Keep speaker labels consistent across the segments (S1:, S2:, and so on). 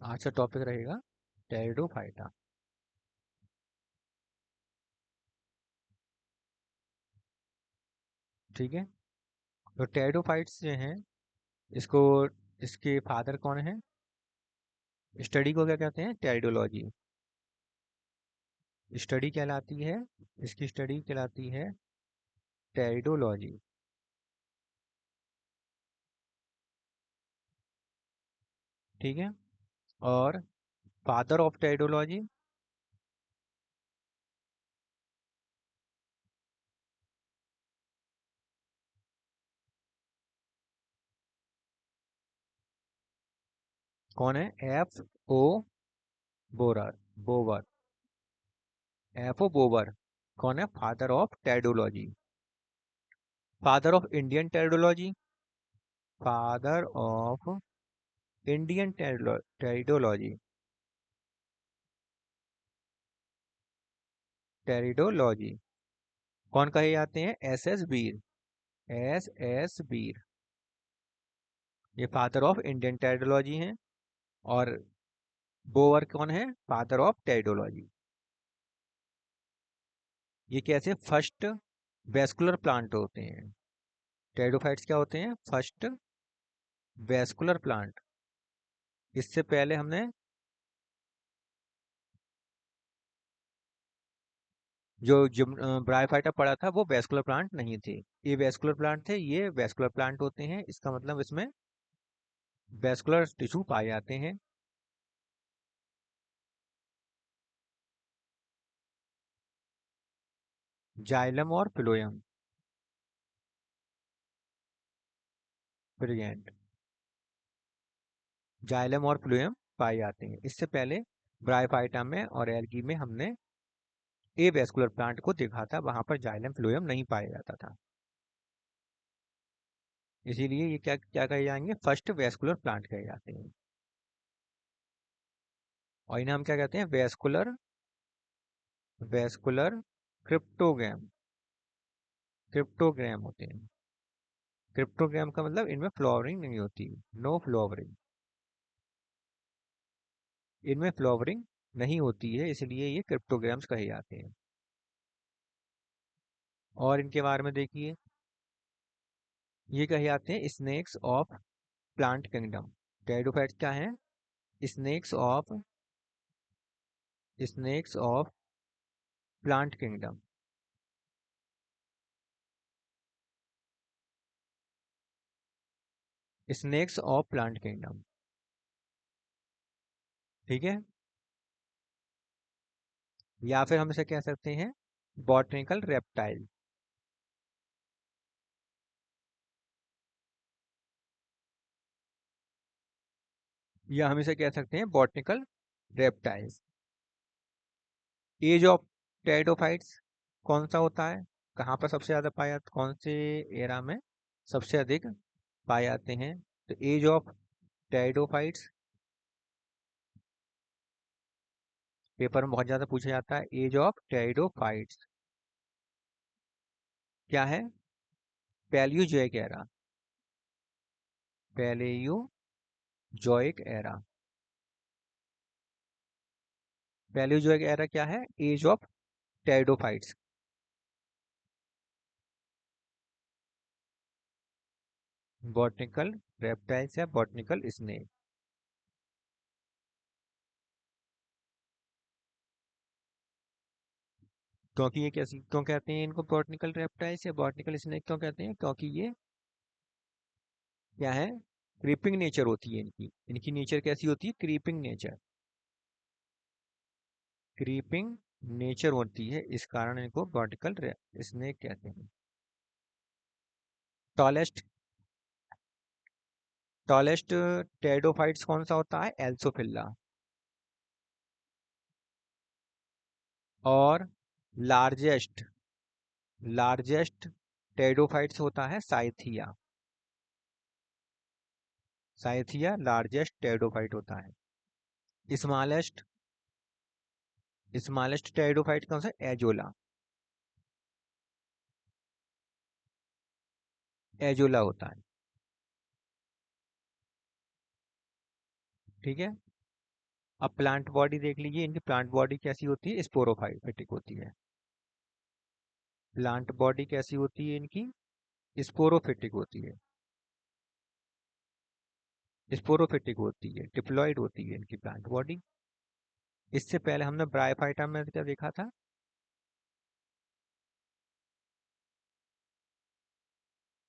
S1: आज का टॉपिक रहेगा टेरिडोफाइटा। ठीक है। तो टेरिडोफाइट्स जो हैं, इसको इसके फादर कौन है? स्टडी को क्या कहते हैं? टेरिडोलॉजी। स्टडी कहलाती है, इसकी स्टडी कहलाती है टेरिडोलॉजी। ठीक है। और फादर ऑफ टेरिडोलॉजी कौन है? F O Bower Bower F O Bower कौन है? Father of pteridology. Father of Indian pteridology. Father of Indian pteridology. Pteridology कौन कहे जाते हैं? S S Bir. S S Bir ये फादर ऑफ इंडियन टेरिडोलॉजी हैं। और बोवर कौन है? Father of pteridology. ये कैसे? फर्स्ट वेस्कुलर प्लांट होते हैं। टेरिडोफाइट्स क्या होते हैं? First vascular plant. इससे पहले हमने जो ब्रायोफाइटा पढ़ा था वो वेस्कुलर प्लांट नहीं थे। ये वेस्कुलर प्लांट थे, ये वेस्कुलर प्लांट होते हैं। इसका मतलब इसमें वेस्कुलर टिश्यू पाए जाते हैं। जाइलम और फ्लोएम। ब्रिलियंट। जाइलम और फ्लोएम पाए जाते हैं। इससे पहले ब्रायोफाइटा में और एल्गी में हमने ए वेस्कुलर प्लांट को देखा था, वहां पर जाइलम फ्लोएम नहीं पाया जाता था। इसीलिए ये क्या क्या कहे जाएंगे? फर्स्ट वेस्कुलर प्लांट कहे जाते हैं। और इन्हें हम क्या कहते हैं? Vascular vascular cryptogram. क्रिप्टोग्राम होते हैं। क्रिप्टोग्राम का मतलब इनमें फ्लावरिंग नहीं होती। No flowering. इनमें फ्लावरिंग नहीं होती है, इसलिए ये क्रिप्टोग्राम्स कहे जाते हैं। और इनके बारे में देखिए, ये कहे जाते हैं snacks of plant kingdom. Pteridophytes क्या हैं? Snacks of plant kingdom. Snacks of plant kingdom. ठीक है। या फिर हम इसे कह सकते हैं बॉटनिकल रेप्टाइल। या हम इसे कह सकते हैं botanical reptiles. Age of pteridophytes कौन सा होता है? कहाँ पर सबसे ज्यादा पाया, कौन से एरा में सबसे अधिक पाए जाते हैं? तो एज ऑफ टेरिडोफाइट्स पेपर में बहुत ज्यादा पूछा जाता है। एज ऑफ टेरिडोफाइट्स क्या है? Palaeozoic era. Palaeozoic era. Palaeozoic era क्या है? Age of pteridophytes. Botanical reptiles या बॉटनिकल स्नेक। क्योंकि ये कैसी क्यों कहते हैं इनको बॉटनिकल रेप्टाइल्स या बॉटनिकल स्नेक क्यों कहते हैं? क्योंकि ये क्या है? क्रीपिंग नेचर होती है इनकी। इनकी नेचर कैसी होती है? Creeping nature. क्रीपिंग नेचर होती है, इस कारण इनको वर्टिकल स्नेक कहते हैं। टॉलेस्ट टॉलेस्ट टेरिडोफाइट्स कौन सा होता है? एल्सोफिल्ला। और लार्जेस्ट लार्जेस्ट टेरिडोफाइट्स होता है साइथिया। साइथिया लार्जेस्ट टेरिडोफाइट होता है। स्मॉलेस्ट स्मॉलेस्ट टेरिडोफाइट कौन सा? एजोला। एजोला होता है। ठीक है। अब प्लांट बॉडी देख लीजिए, इनकी प्लांट बॉडी कैसी होती है, स्पोरोफाइटिक होती है। प्लांट बॉडी कैसी होती है इनकी, स्पोरोफिटिक होती है। स्पोरोफिटिक होती है, डिप्लॉइड होती है इनकी प्लांट बॉडी। इससे पहले हमने ब्रायोफाइटा में क्या देखा था,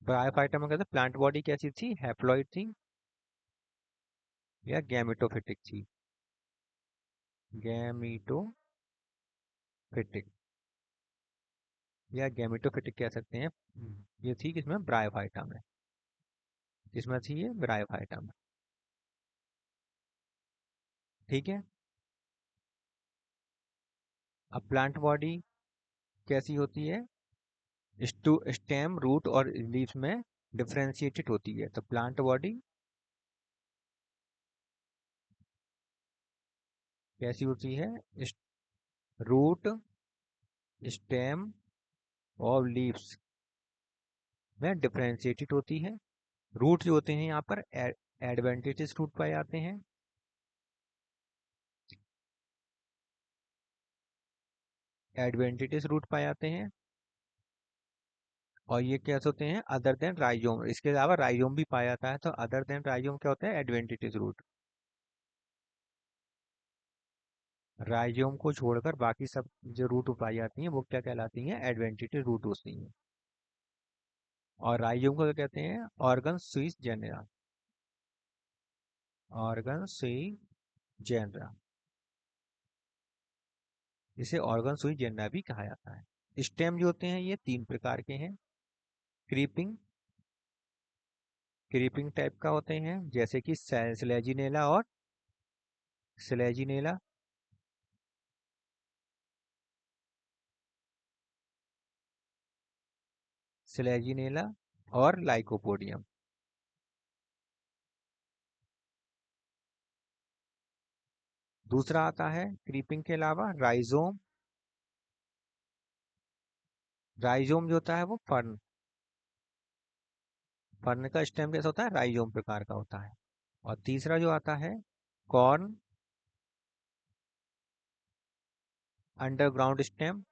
S1: ब्रायोफाइटा में कहते प्लांट बॉडी कैसी थी, हैप्लॉइड थी या गैमेटोफिटिक थी, गैमेटोफिटिक या गैमेटोफिटिक कह सकते हैं। ये थी किसमें, ब्रायोफाइटा में। किसमें थी ये, ब्रायोफाइटा में। ठीक है। अब प्लांट बॉडी कैसी होती है, स्टेम, रूट और लीव्स में डिफरेंशिएटेड होती है। तो प्लांट बॉडी कैसी होती है, रूट, स्टेम और लीव्स में डिफरेंशिएटेड होती है। रूट जो होते हैं यहाँ पर एडवेंटिटिस रूट पाए जाते हैं। एडवेंटिटिस रूट पाए जाते हैं। और ये क्या होते हैं, अदर देन राइजोम। इसके अलावा राइजोम भी पाया जाता है। तो अदर देन राइजोम क्या होता है, एडवेंटिटिस रूट। राइजोम को छोड़कर बाकी सब जो रूट पाई जाती हैं वो क्या कहलाती हैं, एडवेंटिटिस रूट होती हैं। और राइजोम को क्या कहते हैं, organ swiss genera. Organ sui genera, इसे ऑर्गन सुई जेनरा भी कहा जाता है। स्टेम जो होते हैं ये तीन प्रकार के हैं। क्रीपिंग, क्रीपिंग टाइप का होते हैं, जैसे कि स्लेजिनेला और स्लेजिनेला। स्लेजिनेला और लाइकोपोडियम। दूसरा आता है क्रीपिंग के अलावा राइजोम। राइजोम जो होता है वो फर्न, फर्न का स्टेम कैसा होता है, राइजोम प्रकार का होता है। और तीसरा जो आता है corn, underground stem.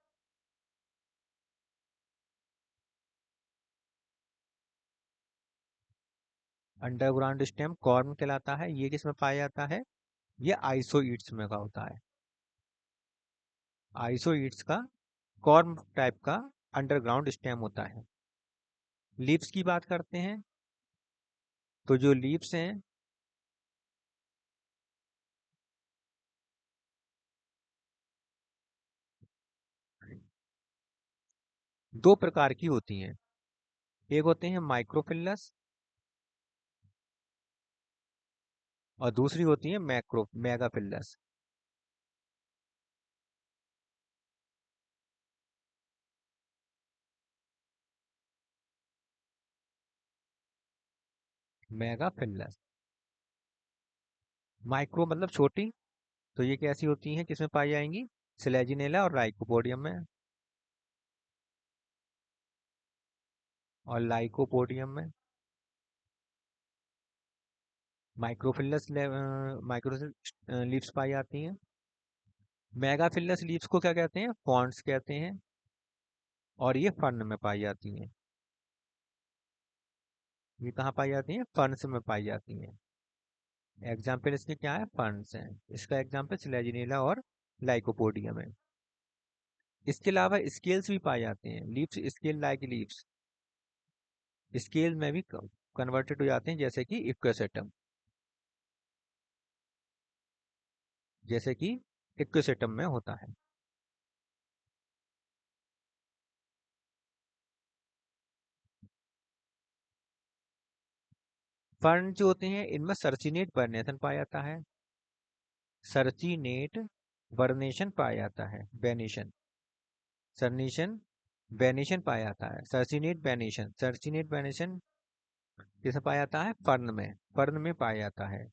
S1: Underground stem corn कहलाता है। ये किसमें पाया जाता है, ये आइसोईट्स में का होता है। आइसोईट्स का कॉर्न टाइप का अंडरग्राउंड स्टेम होता है। लीव्स की बात करते हैं, तो जो लीव्स हैं दो प्रकार की होती हैं। एक होते हैं माइक्रोफिल्लस और दूसरी होती है मैक्रो मेगाफिल्लस। मेगाफिल्लस, माइक्रो मतलब छोटी। तो ये कैसी होती हैं, किसमें पाई जाएंगी, स्लेजिनेला और लाइकोपोडियम में। और लाइकोपोडियम में माइक्रोफिल्लस माइक्रो लीव्स पाई जाती हैं। मेगाफिल्लस लीव्स को क्या कहते हैं, फॉन्ड्स कहते हैं। और ये फर्न में पाई जाती हैं। ये कहाँ पाई जाती हैं, फर्न्स में पाई जाती हैं। एग्जाम्पल इसके क्या है, फर्न्स हैं। इसका एग्जाम्पल स्लेजिनेला और लाइकोपोडियम है। इसके अलावा स्केल्स भी पाए जाते हैं, leaves scale like leaves scale में भी कन्वर्टेड हो जाते हैं, जैसे कि इक्वेसेटम, जैसे कि इक्वेसेटम में होता है। फर्न जो होते हैं इनमें सर्चिनेट वर्नेशन पाया जाता है। सर्चिनेट वर्नेशन पाया जाता है, बेनेशन, सर्नेशन, बेनेशन पाया जाता है। सर्चिनेट बेनेशन, सर्चिनेट बेनेशन किसे पाया जाता है, फर्न में, फर्न में पाया जाता है।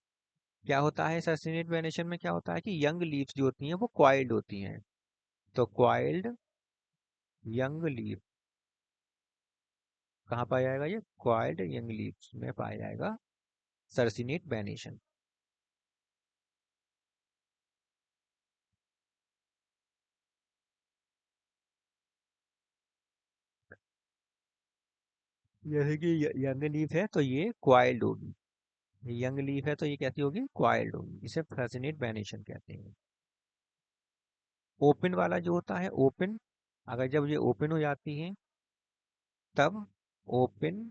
S1: क्या होता है सर्चिनेट बेनेशन में, क्या होता है कि यंग लीव्स जो होती हैं वो क्वाइल्ड होती हैं। तो क्वाइल्ड यंग लीव कहाँ पाया जाएगा, ये क्वाइल्ड यंग लीव्स में पाया जाएगा सर्सिनेट बेनेशन। जैसे कि यंग लीफ है तो ये क्वाइल्ड होगी, यंग लीफ है तो ये कैसी होगी, क्वाइल्ड होगी। इसे फ्रेसिनेट वेनेशन कहते हैं। ओपन वाला जो होता है, ओपन, अगर जब ये ओपन हो जाती है तब ओपन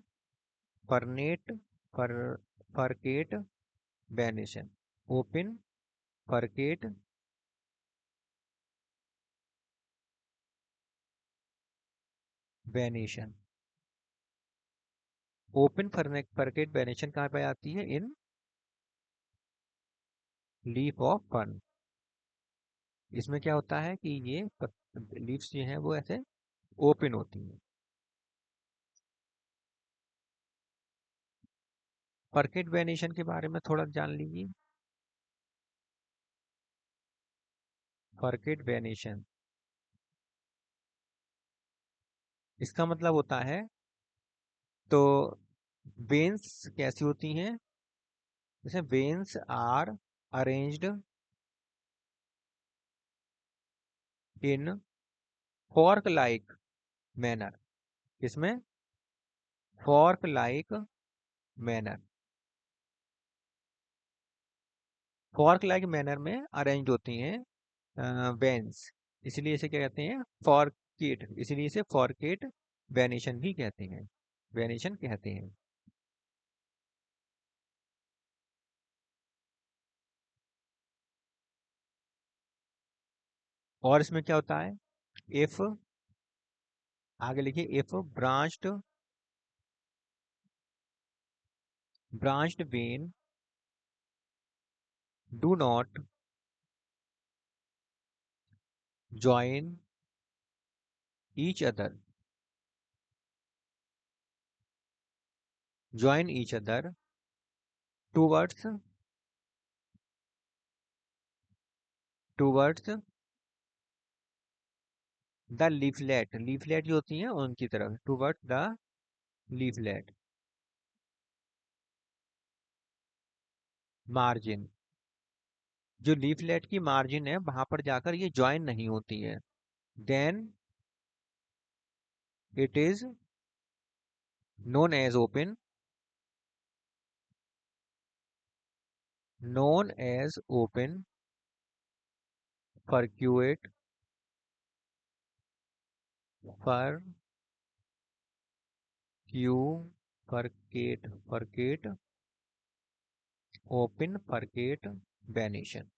S1: फर्नेट फर furcate venation, open furcate venation. Open furcate venation कहाँ पे आती है, इन लीफ ऑफ फर्न। इसमें क्या होता है कि ये लीव्स जो हैं वो ऐसे ओपन होती हैं। फरकेट वेनेशन के बारे में थोड़ा जान लीजिए। फरकेट वेनेशन इसका मतलब होता है, तो वेन्स कैसी होती हैं, जैसे veins are arranged in fork like manner. इसमें fork like manner, fork like manner में अरेंज होती हैं वेन्स, इसलिए इसे क्या कहते हैं, फॉर्केट, इसलिए इसे फॉर्केट वेनेशन भी कहते हैं, वेनेशन कहते हैं। और इसमें क्या होता है, इफ, आगे लिखिए, if branched vein do not join each other, join each other towards towards the leaflet, leaflet जो होती हैं उनकी तरफ, टूवर्ड्स द लीफलेट मार्जिन, जो लीफलेट की मार्जिन है वहां पर जाकर ये ज्वाइन नहीं होती है, then it is known as open, known as open furcate फर्क्यू फर्केट ओपन फर्केट वेनेशन,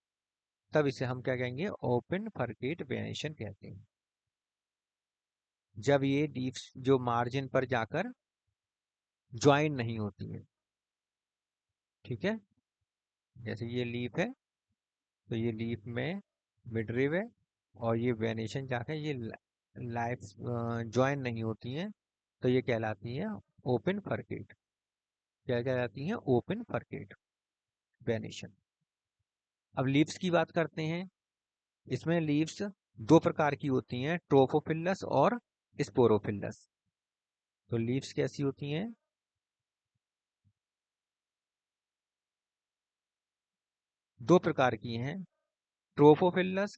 S1: तब इसे हम क्या कहेंगे, ओपन फर्केट वेनेशन कहते हैं। जब ये लीफ्स जो मार्जिन पर जाकर ज्वाइन नहीं होती है, ठीक है, जैसे ये लीफ है तो ये लीफ में मिडरिव है, और ये वेनेशन जाकर ये लाइफ ज्वाइन नहीं होती हैं, तो ये कहलाती है ओपन फर्केट, क्या कहलाती है, ओपन फर्केट वेनेशन। अब लीव्स की बात करते हैं। इसमें लीव्स दो प्रकार की होती हैं, ट्रोफोफिलस और स्पोरोफिलस। तो लीव्स कैसी होती हैं, दो प्रकार की हैं, ट्रोफोफिलस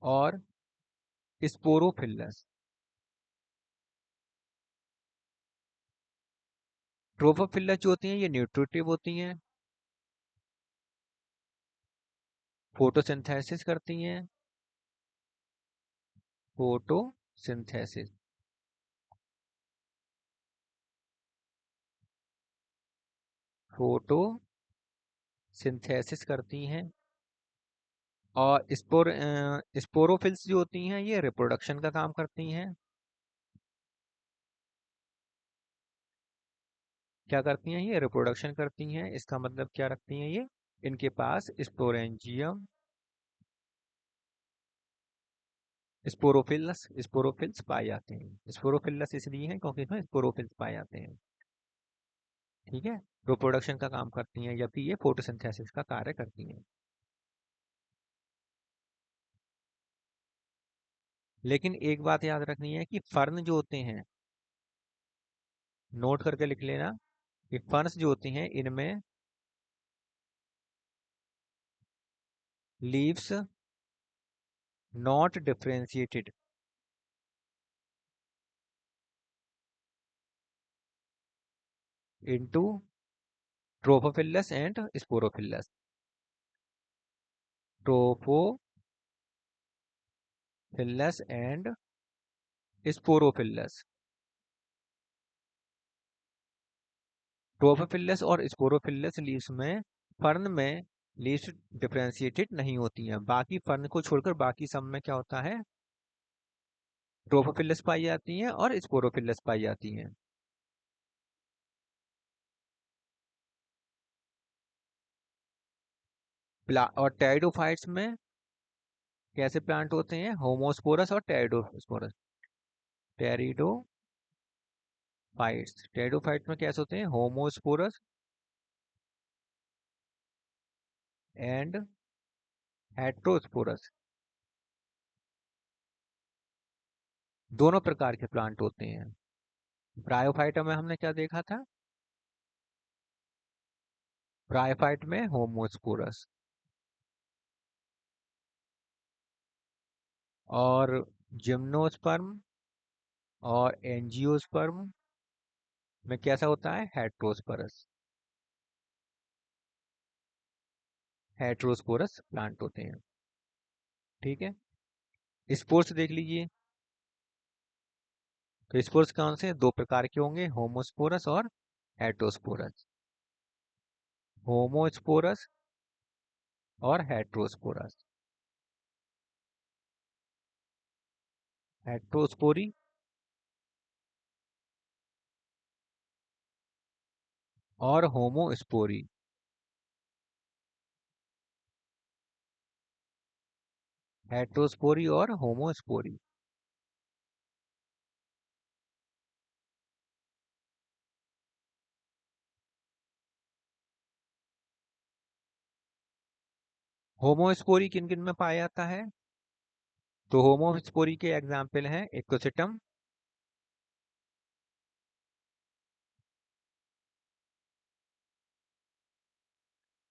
S1: और स्पोरोफिलस। ट्रोफोफिलस जो होती हैं ये न्यूट्रिटिव होती हैं, फोटोसिंथेसिस करती हैं, फोटोसिंथेसिस, फोटोसिंथेसिस करती हैं। और स्पोरोफिल्स जो होती हैं ये रिप्रोडक्शन का काम करती हैं। क्या करती हैं, ये रिप्रोडक्शन करती हैं, इसका मतलब क्या रखती हैं ये, इनके पास स्पोरेंजियम, स्पोरोफिल्स पाए जाते हैं। स्पोरोफिलस इसलिए है क्योंकि इसमें स्पोरोफिल्स पाए जाते हैं, ठीक है, रिप्रोडक्शन का काम करती हैं, जबकि ये फोटोसिंथेसिस का कार्य करती हैं। लेकिन एक बात याद रखनी है कि फर्न जो होते हैं, नोट करके लिख लेना, कि फर्न्स जो होती हैं इनमें leaves not differentiated into trophophylls and sporophylls. Trophophylls and sporophylls. Trophophylls और स्पोरोफिलस लीव्स में फर्न में लीव्स डिफरेंशिएटेड नहीं होती हैं। बाकी फर्न को छोड़कर बाकी सब में क्या होता है, ट्रोफोफिलस पाई जाती हैं और स्पोरोफिलस पाई जाती हैं। और टेरिडोफाइट्स में कैसे प्लांट होते हैं, होमोस्पोरस और टेरिडोस्पोरस। टेरिडोफाइट्स में कैसे होते हैं, होमोस्पोरस एंड हेट्रोस्पोरस। दोनों प्रकार के प्लांट होते हैं। ब्रायोफाइटा में हमने क्या देखा था, ब्रायोफाइट में होमोस्पोरस। और जिम्नोस्पर्म और एंजियोस्पर्म में कैसा होता है, हेट्रोस्पोरस। हेट्रोस्पोरस प्लांट होते हैं। ठीक है, स्पोर्स देख लीजिए। तो स्पोर्स कौन से, दो प्रकार के होंगे, होमोस्पोरस और हेट्रोस्पोरस। होमोस्पोरस और हेट्रोस्पोरस। हेट्रोस्पोरी और होमोस्पोरी। हेट्रोस्पोरी और होमोस्पोरी। होमोस्पोरी किन किन में पाया जाता है, तो होमोस्पोरी के एग्जाम्पल हैं इकोसिटम,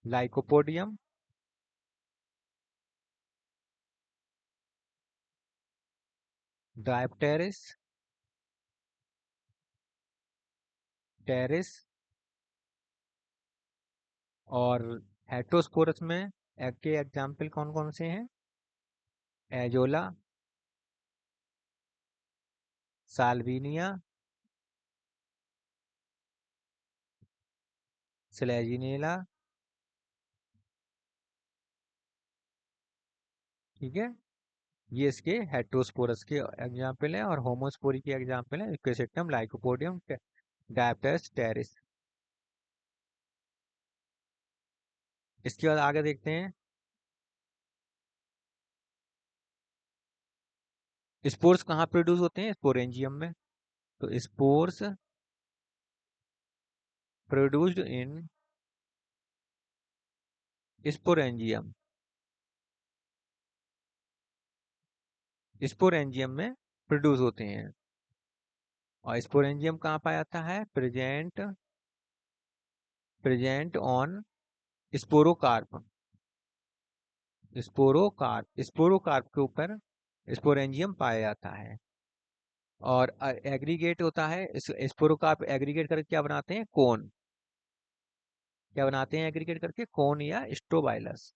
S1: लाइकोपोडियम, डायप्टेरिस, टेरिस। और हेट्रोस्पोरस में एग के एग्जाम्पल कौन कौन से हैं, एजोला, साल्विनिया, स्लेजिनेला। ठीक है, ये इसके हेट्रोस्पोरस के एग्जाम्पल है। और होमोस्पोरी के एग्जाम्पल है इक्वेसेटम, लाइकोपोडियम, डायप्टेरिस, टेरिस। इसके बाद आगे देखते हैं, स्पोर्स कहाँ प्रोड्यूस होते हैं, स्पोरेंजियम में। तो spores produced in sporangium. Sporangium में प्रोड्यूस होते हैं। और स्पोरेंजियम कहाँ पाया जाता है, प्रेजेंट प्रेजेंट ऑन स्पोरोकार्प। स्पोरोकार्प के ऊपर स्पोरेंजियम पाया जाता है। और एग्रीगेट होता है, स्पोरोकार्प एग्रीगेट करके क्या बनाते हैं, कोन। क्या बनाते हैं एग्रीगेट करके, कोन या स्ट्रोबाइलस।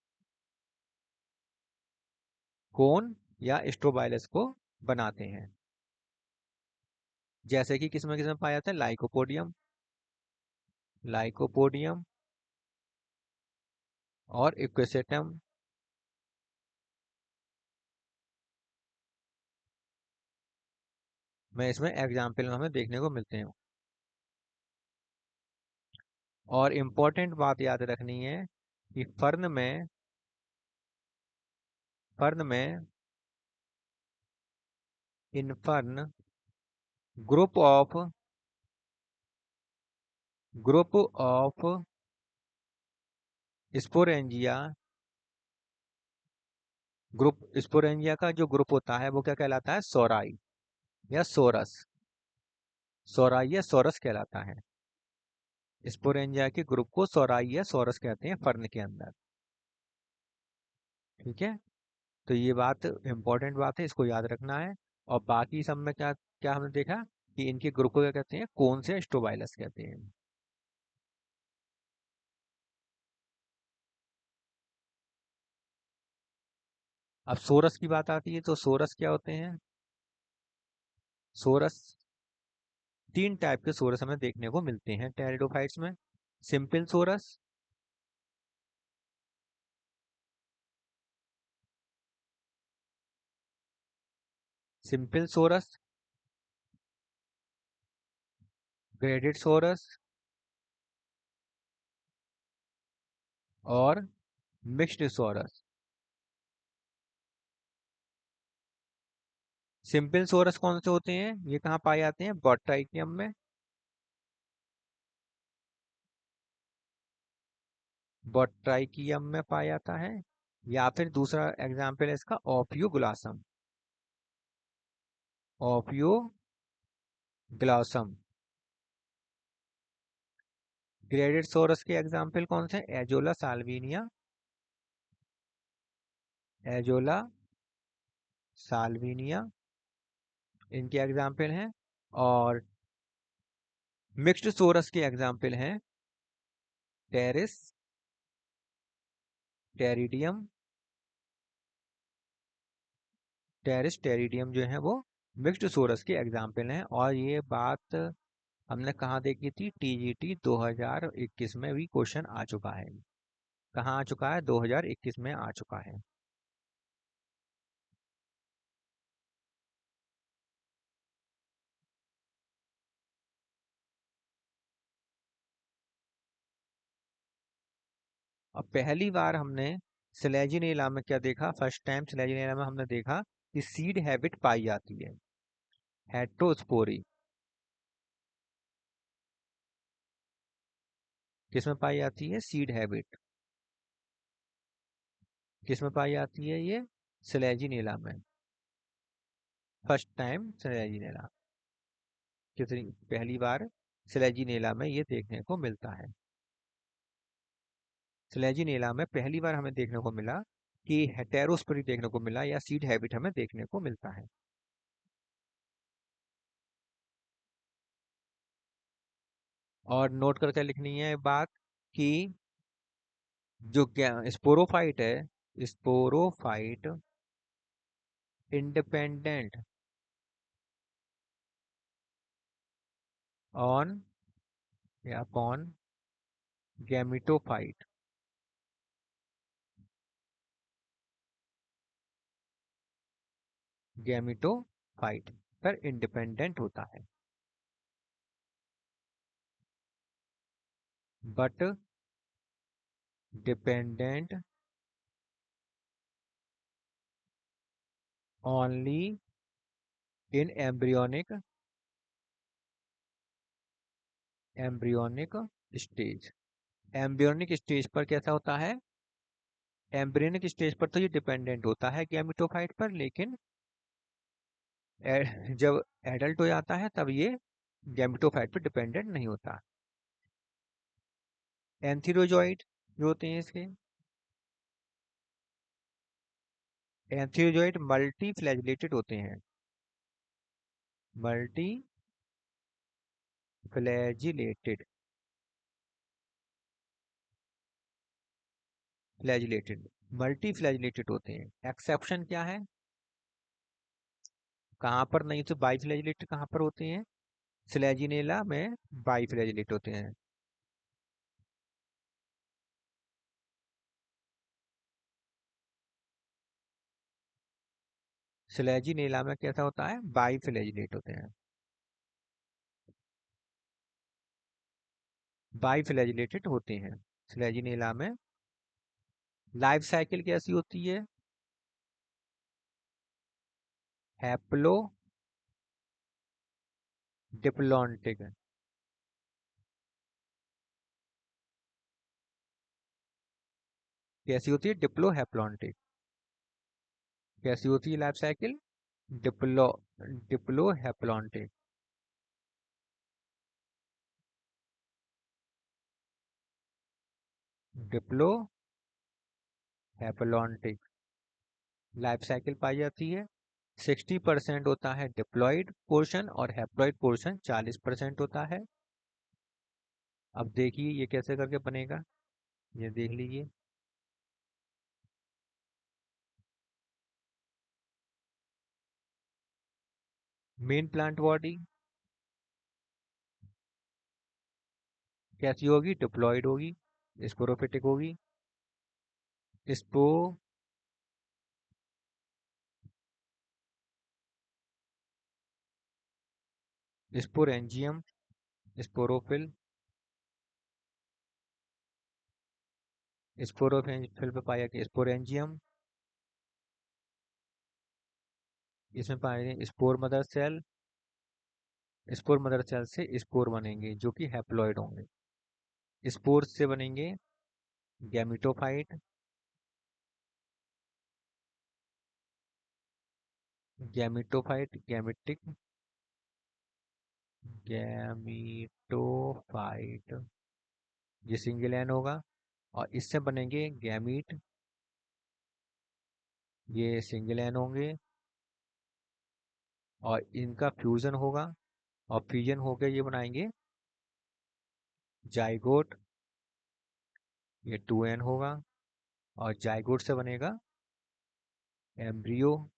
S1: कोन या स्ट्रोबाइलस को बनाते हैं। जैसे कि किसमें किसमें पाया जाता है, लाइकोपोडियम, लाइकोपोडियम और इक्वेसेटम में, इसमें एग्जाम्पल हमें देखने को मिलते हैं। और इम्पोर्टेंट बात याद रखनी है कि फर्न में in fern group of group of sporangia group sporangia का जो ग्रुप होता है वो क्या कहलाता है, सोराई या सोरस। सोराई या सोरस कहलाता है। स्पोरेंजिया के ग्रुप को सोराई या सोरस कहते हैं फर्न के अंदर। ठीक है, तो ये बात इम्पोर्टेंट बात है, इसको याद रखना है। और बाकी सब में क्या क्या हमने देखा कि इनके ग्रुप को क्या कहते हैं, कौन से स्टोबाइलस कहते हैं। अब सोरस की बात आती है, तो सोरस क्या होते हैं? सोरस, तीन टाइप के सोरस हमें देखने को मिलते हैं टेरिडोफाइट्स में। Simple sorus, simple sorus, graded sorus और मिक्स्ड सोरस। सिंपल सोरस कौन से होते हैं, ये कहाँ पाए जाते हैं? बॉट्राइकियम में। बॉट्राइकियम में पाया जाता है। या फिर दूसरा एग्जाम्पल है इसका ओपियोग्लॉसम। ओपियोग्लॉसम। ग्रेडेड सोरस के एग्जाम्पल कौन से? एजोला साल्विनिया, एजोला साल्विनिया इनके एग्जाम्पल हैं। और मिक्स्ड सोरस के एग्जाम्पल हैं टेरिस, टेरिडियम, टेरिस टेरिडियम जो है वो मिक्स्ड सोरस के एग्जाम्पल हैं। और ये बात हमने कहाँ देखी थी? टीजीटी 2021 में भी क्वेश्चन आ चुका है। कहाँ आ चुका है? 2021 में आ चुका है। अब पहली बार हमने स्लेजिनेला में क्या देखा? फर्स्ट टाइम स्लेजिनेला में हमने देखा कि सीड हैबिट पाई जाती है, हेट्रोस्पोरी। किसमें पाई जाती है सीड हैबिट? किसमें पाई जाती है ये? स्लेजिनेला में। फर्स्ट टाइम स्लेजिनेला, कितनी पहली बार स्लेजिनेला में ये देखने को मिलता है। स्लेजिनेला में पहली बार हमें देखने को मिला कि हेटेरोस्पोरी देखने को मिला, या सीड हैबिट हमें देखने को मिलता है। और नोट करके लिखनी है बात कि जो स्पोरोफाइट है, स्पोरोफाइट इंडिपेंडेंट ऑन या अपॉन गैमिटोफाइट, गैमिटोफाइट पर इंडिपेंडेंट होता है, but dependent only in embryonic stage. Embryonic stage पर कैसा होता है? एम्ब्रियोनिक स्टेज पर तो ये डिपेंडेंट होता है गैमिटोफाइट पर, लेकिन जब एडल्ट हो जाता है तब ये गैमिटोफाइट पर डिपेंडेंट नहीं होता। एंथीरोजॉइड जो होते हैं इसके, एंथीरोजॉइड मल्टी फ्लैजिलेटेड होते हैं, multi flagellated, flagellated, multi flagellated होते हैं। एक्सेप्शन क्या है? कहाँ पर नहीं? तो बाई फ्लैजिलेटेड कहाँ पर होते हैं? स्लेजिनेला में बाई फ्लैजिलेट होते हैं। स्लेजिनेला में कैसा होता है? बाई फ्लैजिलेट होते हैं, बाई फ्लैजिलेटेड होते हैं स्लेजिनेला में। लाइफ साइकिल कैसी होती है? Haplodiplontic. कैसी होती है? Diplohaplontic. कैसी होती है life cycle? Diplo, diplohaplontic, diplohaplontic. Life cycle पाई जाती है। 60% होता है डिप्लॉयड पोर्शन और हैप्लॉयड पोर्शन 40% होता है। अब देखिए ये कैसे करके बनेगा, ये देख लीजिए। मेन प्लांट बॉडी कैसी होगी, डिप्लॉयड होगी, स्पोरोफिटिक होगी। स्पो स्पोरेंजियम, स्पोरोफिल, स्पोरोफिल पे पाया कि स्पोरेंजियम। इसमें पाएंगे spore mother cell, spore mother cell से स्पोर बनेंगे जो कि हैप्लॉइड होंगे। स्पोर से बनेंगे गैमिटोफाइट, गैमिटोफाइट, गैमेटिक, गैमिटोफाइट, ये सिंगल एन होगा। और इससे बनेंगे गैमीट, ये सिंगल एन होंगे। और इनका फ्यूजन होगा, और फ्यूजन होकर ये बनाएंगे जाइगोट, ये 2n होगा। और जाइगोट से बनेगा एम्ब्रियो,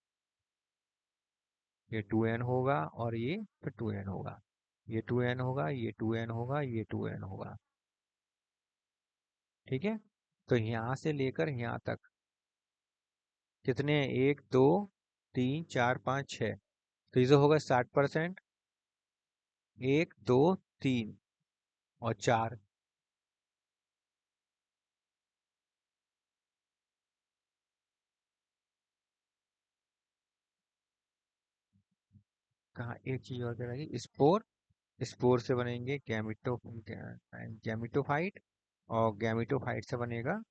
S1: ये 2n होगा, और ये फिर 2n होगा। ये 2n होगा, ये 2n होगा, ये 2n होगा। ठीक है। तो यहाँ से लेकर यहाँ तक कितने, 1 2 3 4 5 6, तो ये होगा 60%। 1 2 3 और 4। कहाँ एक चीज और रहेगी, स्पोर। स्पोर से बनेंगे गैमिटोफाइट, और गैमिटोफाइट से बनेगा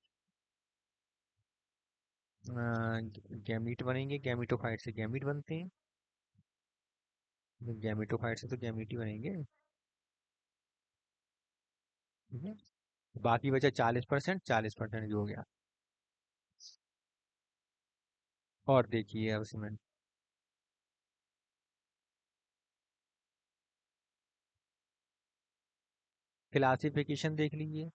S1: गैमीट बनेंगे। गैमिटोफाइट से गैमीट बनते हैं, गैमिटोफाइट से तो गैमीट ही बनेंगे। ठीक है। बाकी बचा 40%, 40% जो हो गया। और देखिए अब इसमें क्लासिफिकेशन देख लीजिए।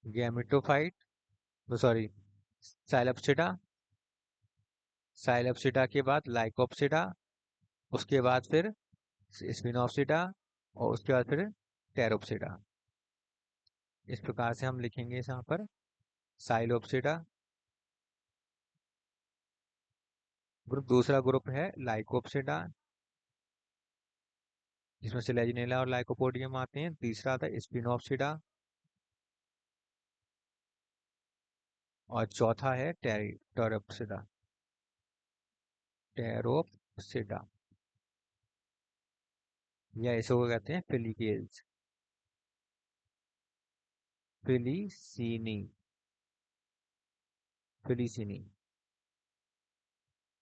S1: गैमिटोफाइट, सॉरी, साइलोप्सिडा, साइलोप्सिडा के बाद लाइकोप्सिडा, उसके बाद फिर स्पिनोप्सिडा, और उसके बाद फिर टेरोप्सिडा। इस प्रकार से हम लिखेंगे यहाँ पर। साइलोप्सिडा ग्रुप, दूसरा ग्रुप है लाइकोप्सिडा, जिसमें सिलेजिनेला और लाइकोपोडियम आते हैं। तीसरा आता है स्पिनोप्सिडा, और चौथा है टेरोप्सिडा, टेरोप्सिडा, या इसको कहते हैं फिलिकेल्स, फिलीसीनी, फिलीसीनी।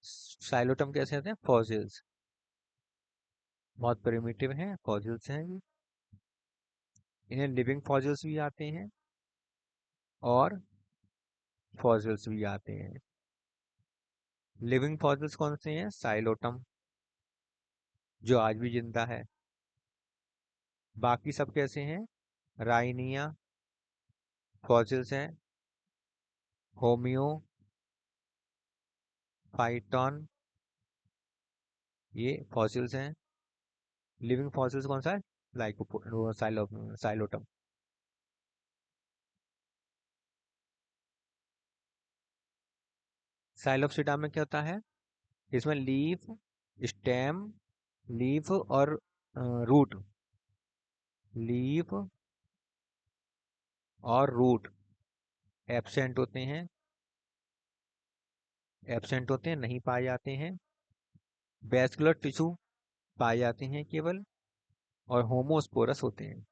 S1: साइलोटम कैसे आते हैं, फॉसिल्स, बहुत प्रिमिटिव हैं, फॉसिल्स हैं ये। इन्हें लिविंग फॉसिल्स भी आते हैं, और फॉसिल्स भी आते हैं। लिविंग फॉसिल्स कौन से हैं, साइलोटम, जो आज भी जिंदा है। बाकी सब कैसे हैं, राइनिया फॉसिल्स हैं, होमियो फाइटॉन, ये फॉसिल्स हैं। लिविंग फॉसिल्स कौन सा है, साइलोटम। साइलोप्सिडा में क्या होता है, इसमें लीफ, स्टेम, लीफ और रूट, लीफ और रूट, एब्सेंट होते हैं, नहीं पाए जाते हैं। वैस्कुलर टिश्यू पाए जाते हैं केवल। और होमोस्पोरस होते हैं।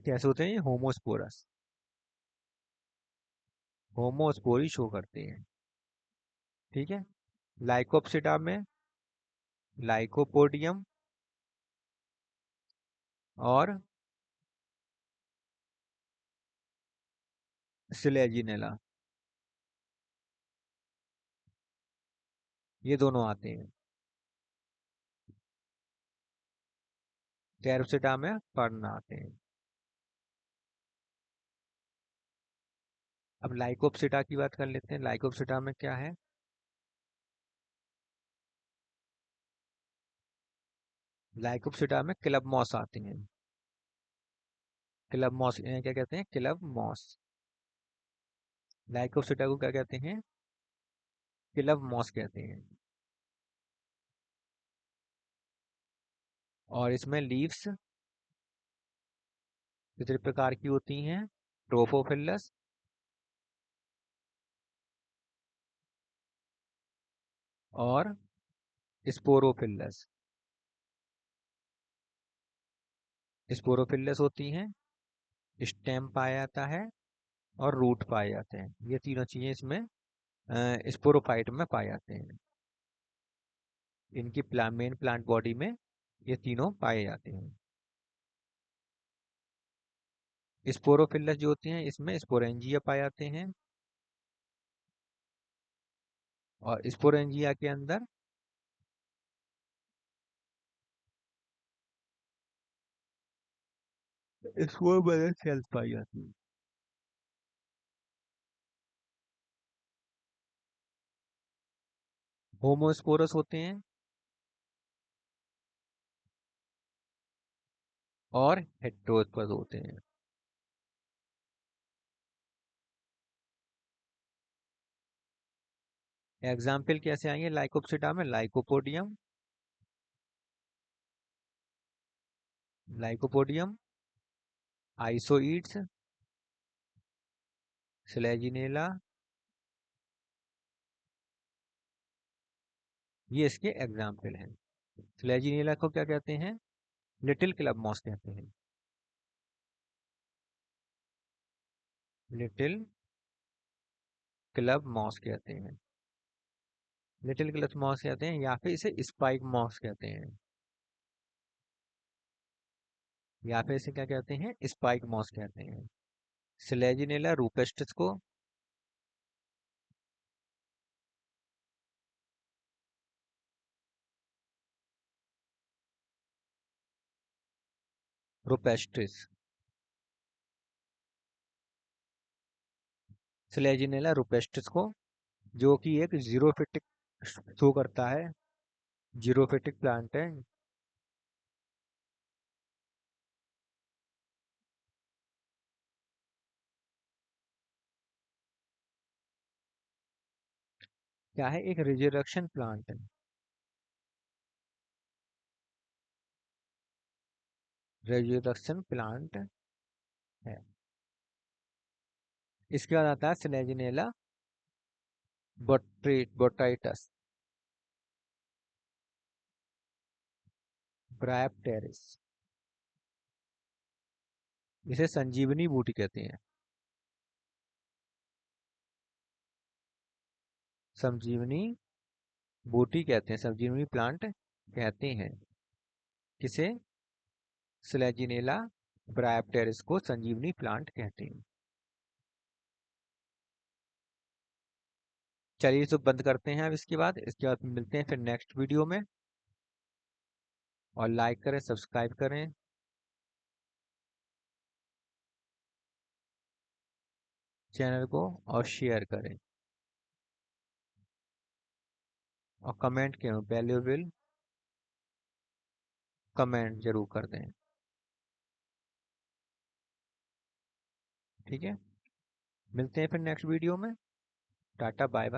S1: कैसे होते हैं ये होमोस्पोरस? होमोस्पोरी शो करते हैं। ठीक है। लाइकोप्सिटा में लाइकोपोडियम और सिलेजिनेला, ये दोनों आते हैं। कैरप्सिटा में पर्ण आते हैं। अब लाइकोप्सिटा की बात कर लेते हैं। लाइकोप्सिटा में क्या है? लाइकोप्सिटा में क्लब मॉस आते हैं। क्लब मॉस, इन्हें क्या कहते हैं? Club moss. लाइकोप्सिटा को क्या कहते हैं? क्लब मॉस कहते हैं। और इसमें लीव्स कितने प्रकार की होती हैं? ट्रोफोफिलस और स्पोरोफिलस। स्पोरोफिलस होती हैं, स्टेम पाया जाता है और रूट पाए जाते हैं। ये तीनों चीजें इसमें स्पोरोफाइट में पाए जाते हैं। इनकी मेन प्लांट बॉडी में ये तीनों पाए जाते हैं। स्पोरोफिलस जो होती हैं इसमें स्पोरेंजिया पाए जाते हैं। और स्पोरेंजिया के अंदर स्पोर बदर सेल्स पाई जाती हैं। होमोस्पोरस होते हैं और हेटेरोस्पोरस होते हैं। एग्जाम्पल कैसे आएंगे? लाइकोप्सिटा में लाइकोपोडियम, लाइकोपोडियम, आइसोइड्स, स्लेजिनेला, ये इसके एग्जाम्पल हैं। स्लेजिनेला को क्या कहते हैं? लिटिल क्लब मॉस कहते हैं। लिटिल क्लब मॉस कहते हैं। लिटिल क्लब मॉस कहते हैं या फिर इसे स्पाइक मॉस कहते हैं। या फिर इसे क्या कहते हैं? स्पाइक मॉस कहते हैं। स्लेजिनेला रूपेस्टिस को रूपेस्टिस, स्लेजिनेला रूपेस्टिस को, जो कि एक जीरोफिटिक शो करता है, जीरोफिटिक प्लांट है। क्या है? एक रिजर्वेशन प्लांट है। रिजर्वेशन प्लांट है। इसके बाद आता है स्लेजिनेला बोटाइटस, ब्रायोप्टेरिस। इसे संजीवनी बूटी कहते हैं। संजीवनी बूटी कहते हैं, संजीवनी प्लांट कहते हैं। किसे? स्लेजिनेला ब्रायोप्टेरिस को संजीवनी प्लांट कहते हैं। चलिए तो बंद करते हैं अब। इसके बाद मिलते हैं फिर नेक्स्ट वीडियो में। और लाइक करें, सब्सक्राइब करें चैनल को, और शेयर करें। और कमेंट के वैल्यूएबल कमेंट जरूर कर दें। ठीक है, मिलते हैं फिर नेक्स्ट वीडियो में। Tata bye bye.